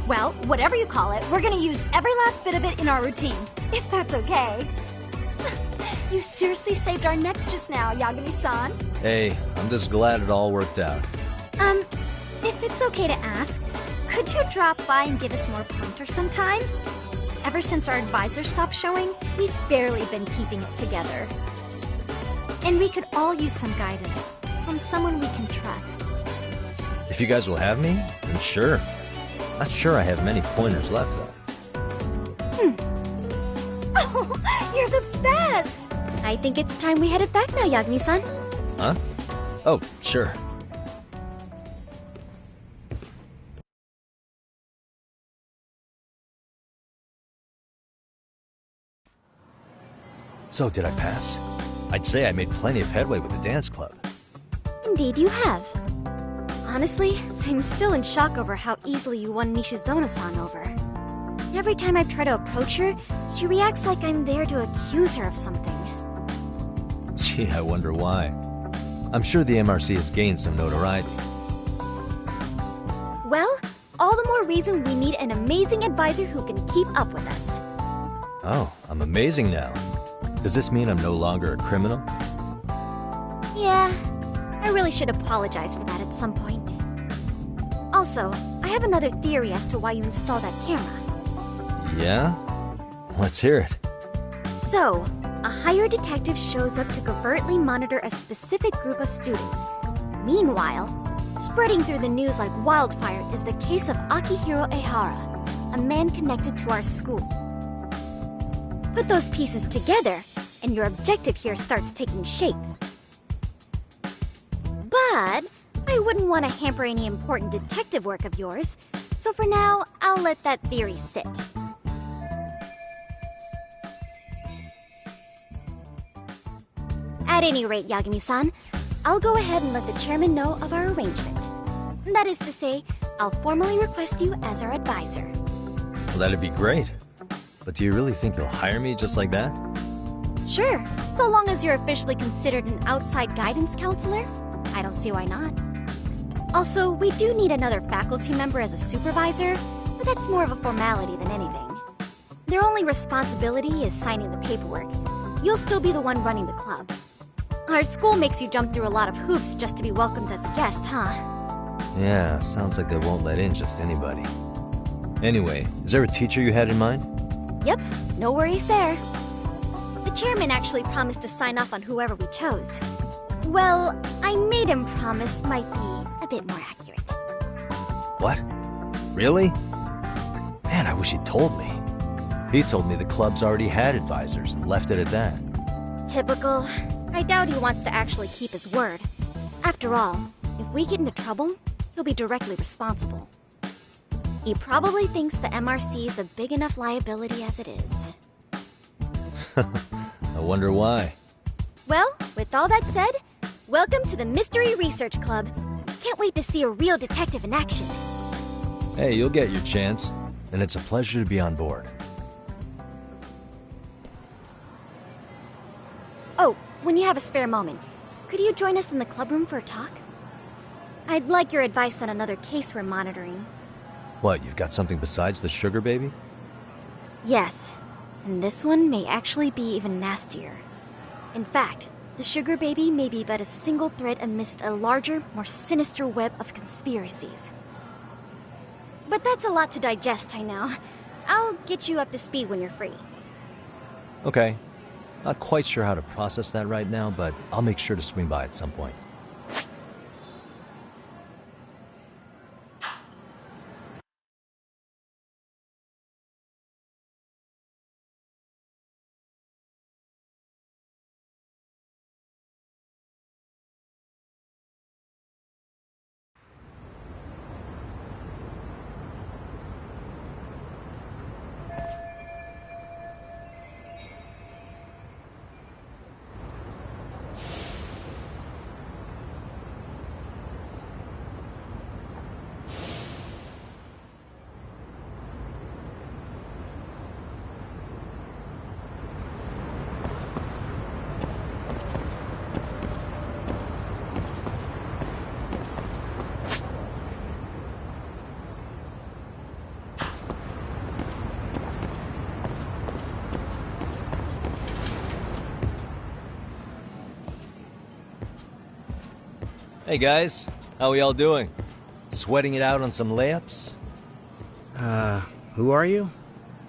Well, whatever you call it, we're gonna use every last bit of it in our routine, if that's okay. You seriously saved our necks just now, Yagami-san. Hey, I'm just glad it all worked out. If it's okay to ask, could you drop by and give us more pointers sometime? Ever since our advisor stopped showing, we've barely been keeping it together. And we could all use some guidance from someone we can trust. If you guys will have me, then sure. Not sure I have many pointers left, though. Oh, you're the best! I think it's time we headed back now, Yagami-san. Huh? Oh, sure. So, did I pass? I'd say I made plenty of headway with the dance club. Indeed you have. Honestly, I'm still in shock over how easily you won Nishizono-san over. Every time I try to approach her, she reacts like I'm there to accuse her of something. Gee, I wonder why. I'm sure the MRC has gained some notoriety. Well, all the more reason we need an amazing advisor who can keep up with us. Oh, I'm amazing now. Does this mean I'm no longer a criminal? Yeah, I really should apologize for that at some point. Also, I have another theory as to why you installed that camera. Yeah? Let's hear it. So, a hired detective shows up to covertly monitor a specific group of students. Meanwhile, spreading through the news like wildfire is the case of Akihiro Ehara, a man connected to our school. Put those pieces together, and your objective here starts taking shape. But I wouldn't want to hamper any important detective work of yours, so for now, I'll let that theory sit. At any rate, Yagami-san, I'll go ahead and let the chairman know of our arrangement. That is to say, I'll formally request you as our advisor. Well, that'd be great. But do you really think you'll hire me just like that? Sure, so long as you're officially considered an outside guidance counselor. I don't see why not. Also, we do need another faculty member as a supervisor, but that's more of a formality than anything. Their only responsibility is signing the paperwork. You'll still be the one running the club. Our school makes you jump through a lot of hoops just to be welcomed as a guest, huh? Yeah, sounds like they won't let in just anybody. Anyway, is there a teacher you had in mind? Yep, no worries there. The chairman actually promised to sign off on whoever we chose. Well, I made him promise might be a bit more accurate. What? Really? Man, I wish he'd told me. He told me the club's already had advisors and left it at that. Typical. I doubt he wants to actually keep his word. After all, if we get into trouble, he'll be directly responsible. He probably thinks the MRC is a big enough liability as it is. I wonder why. Well, with all that said, welcome to the Mystery Research Club. Can't wait to see a real detective in action. Hey, you'll get your chance, and it's a pleasure to be on board. Oh, when you have a spare moment, could you join us in the club room for a talk? I'd like your advice on another case we're monitoring. What, you've got something besides the sugar baby? Yes, and this one may actually be even nastier. In fact, the sugar baby may be but a single thread amidst a larger, more sinister web of conspiracies. But that's a lot to digest, I know. I'll get you up to speed when you're free. Okay. Not quite sure how to process that right now, but I'll make sure to swing by at some point. Hey guys, how we all doing? Sweating it out on some layups? Who are you?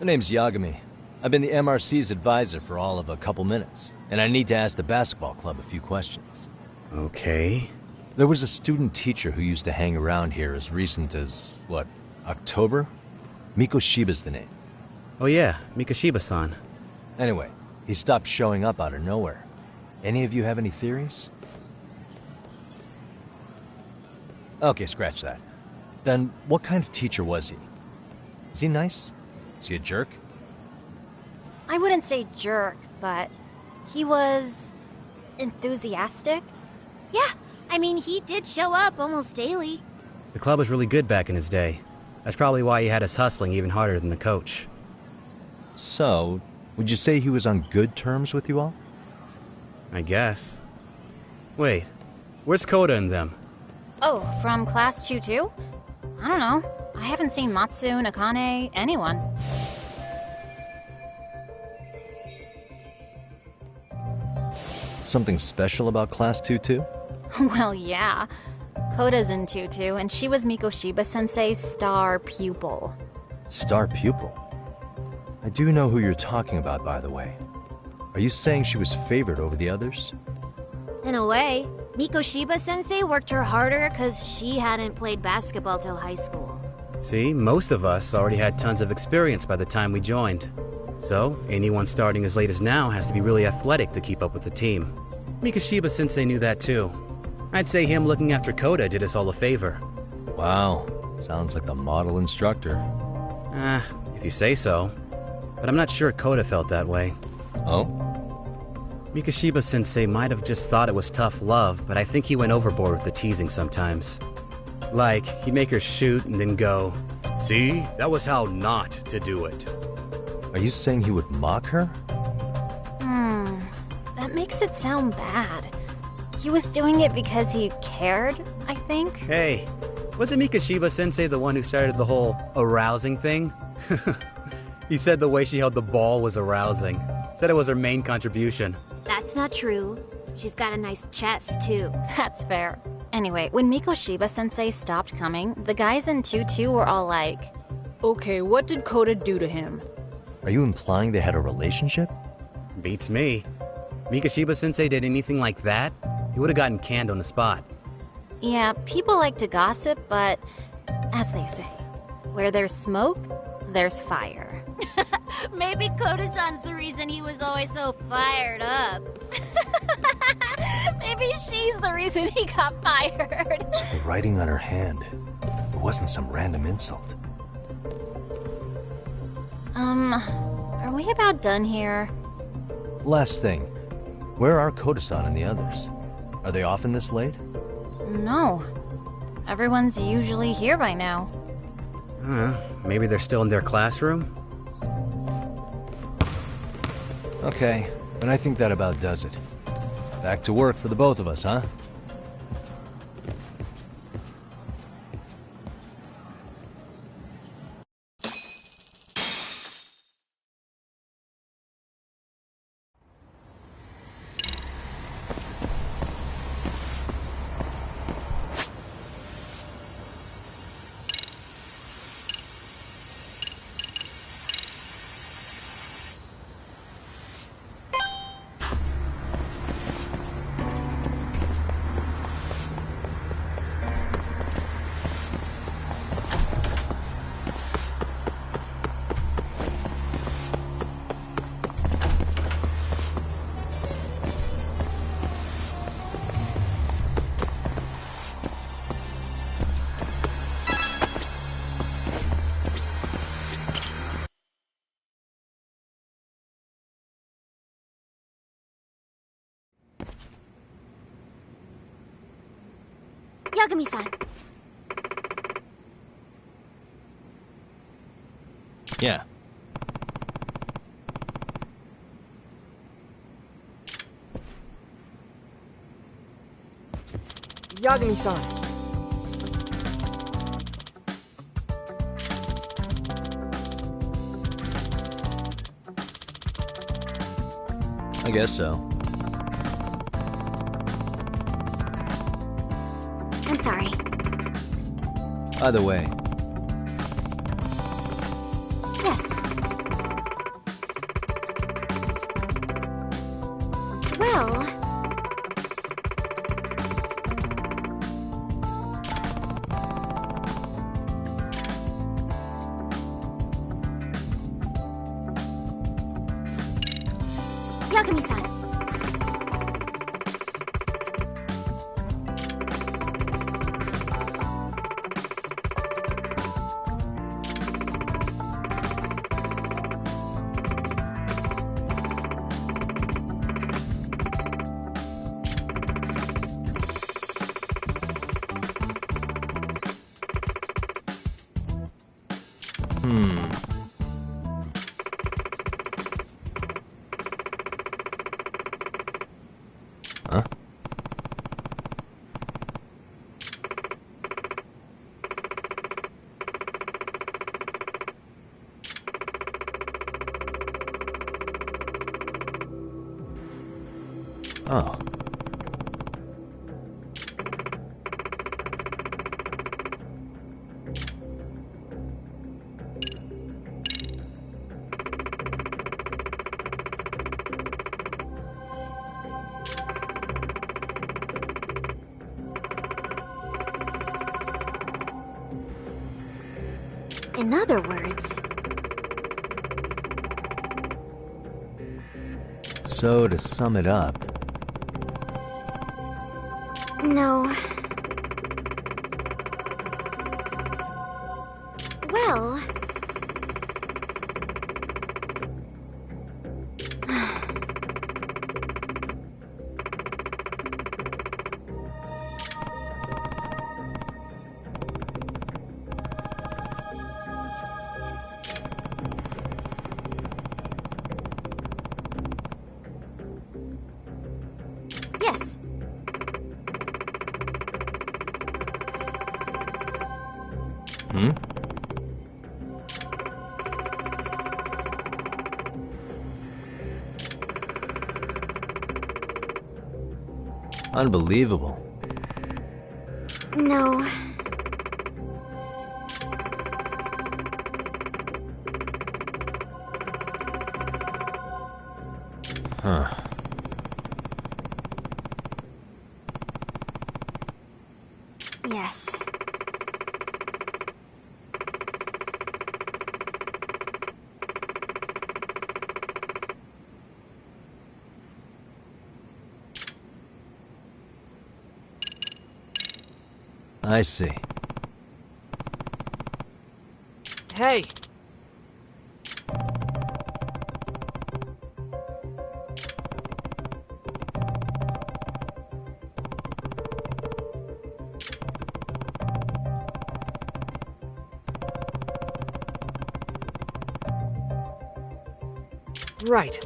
My name's Yagami. I've been the MRC's advisor for all of a couple minutes, and I need to ask the basketball club a few questions. Okay. There was a student teacher who used to hang around here as recent as, what, October? Mikoshiba's the name. Oh yeah, Mikoshiba-san. Anyway, he stopped showing up out of nowhere. Any of you have any theories? Okay, scratch that. Then, what kind of teacher was he? Is he nice? Is he a jerk? I wouldn't say jerk, but he was enthusiastic. Yeah, I mean, he did show up almost daily. The club was really good back in his day. That's probably why he had us hustling even harder than the coach. So, would you say he was on good terms with you all? I guess. Wait, where's Koda and them? Oh, from class 2-2? I don't know. I haven't seen Matsu, Nakane, anyone. Something special about class 2-2? Well, yeah. Koda's in 2-2, and she was Mikoshiba-sensei's star pupil. Star pupil? I do know who you're talking about, by the way. Are you saying she was favored over the others? In a way, Mikoshiba-sensei worked her harder because she hadn't played basketball till high school. See, most of us already had tons of experience by the time we joined. So, anyone starting as late as now has to be really athletic to keep up with the team. Mikoshiba-sensei knew that too. I'd say him looking after Koda did us all a favor. Wow, sounds like the model instructor. If you say so. But I'm not sure Koda felt that way. Oh? Mikoshiba-sensei might have just thought it was tough love, but I think he went overboard with the teasing sometimes. Like, he'd make her shoot and then go, "See, that was how not to do it." Are you saying he would mock her? That makes it sound bad. He was doing it because he cared, I think. Hey, wasn't Mikashiba-sensei the one who started the whole arousing thing? He said the way she held the ball was arousing. Said it was her main contribution. That's not true. She's got a nice chest, too. That's fair. Anyway, when Mikoshiba-sensei stopped coming, the guys in 2-2 were all like, Okay, what did Koda do to him? Are you implying they had a relationship? Beats me. Mikashiba-sensei did anything like that, he would have gotten canned on the spot. yeah, people like to gossip, but as they say, where there's smoke, there's fire. Maybe Koda-san's the reason he was always so fired up. Maybe she's the reason he got fired. So the writing on her hand, it wasn't some random insult. Are we about done here? Last thing, where are Koda-san and the others? Are they often this late? No. Everyone's usually here by now. Maybe they're still in their classroom? Okay, then I think that about does it. Back to work for the both of us, huh? Yagami-san. Yeah. Yagami-san. I guess so. I'm sorry. Either way. Yes. Well... Yagami-san. Huh? Oh. In other words... So, to sum it up... No. Well... Unbelievable. No. Huh. Yes. I see. Hey! Right.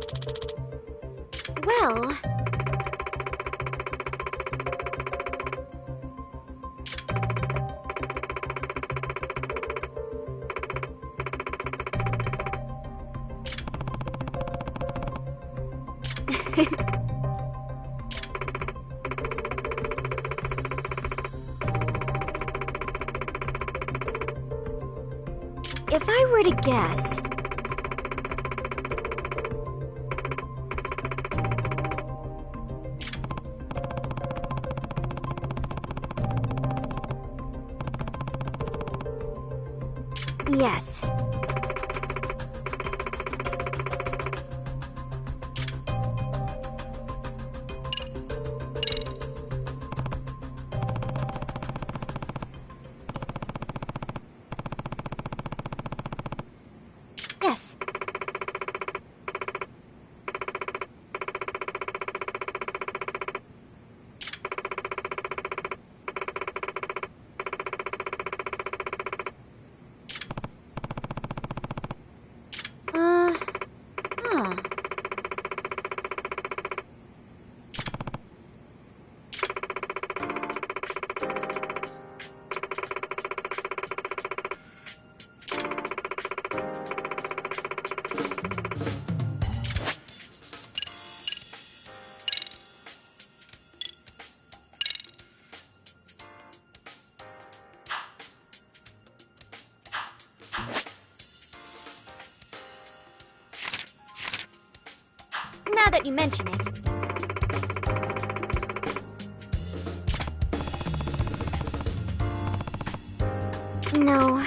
Well... If I were to guess... Yes. Yes. Huh. Now that you mention it. No.